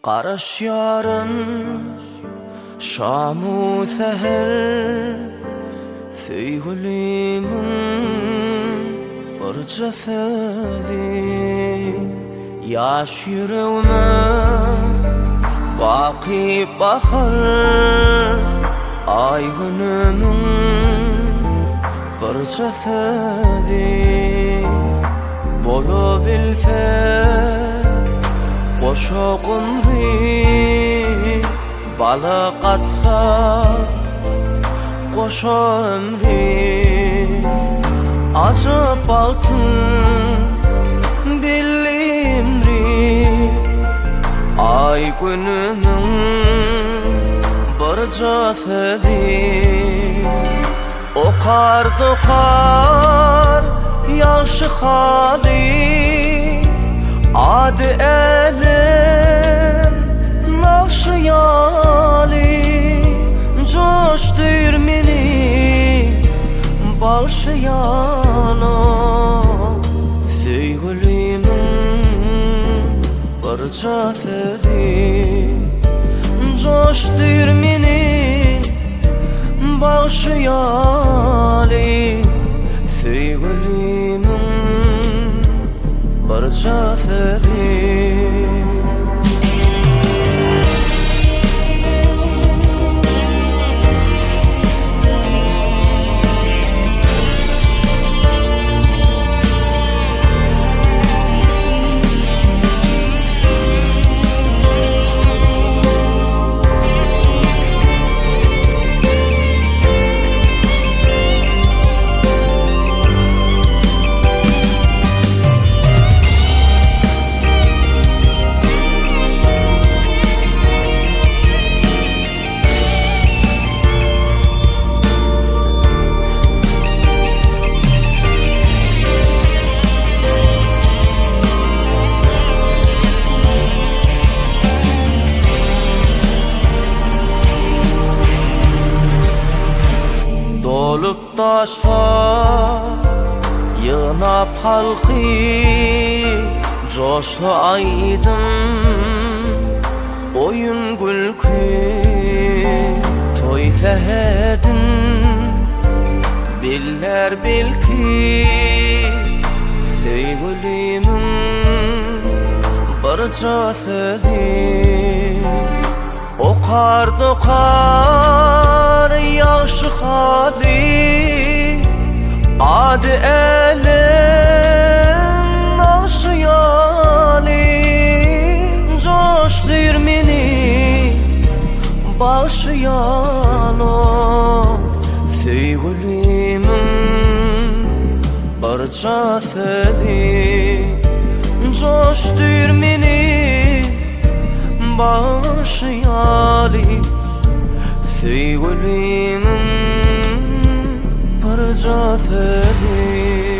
Qaraş yarın şamu seher Söygülümün bir cesedi Yaş yüreğime baki bahar Ay günümün bir cesedi Bolu bilse Qoşa ömri balık atsa Qoşa ömri Acı baktın bilimri Ay günümün bir cesedi O kar dokar yaşı hali Adı elim nakşiyali Coştur meni bağışıyana Söygülümün bir cesedi Coştur meni bağışıyali Söygülümün bir cesedi Dolup taşsa yığınap halkı Coştu aydın oyun gülkü Toy fehedin biller bilki Söygülümün bir cesedi O kar dokar yaşı hali Adı elim nakşiyali Coştur meni bağışıyana Söygülümün bir cesedi Coştur meni bağışıyali Söygülümün bir cesedi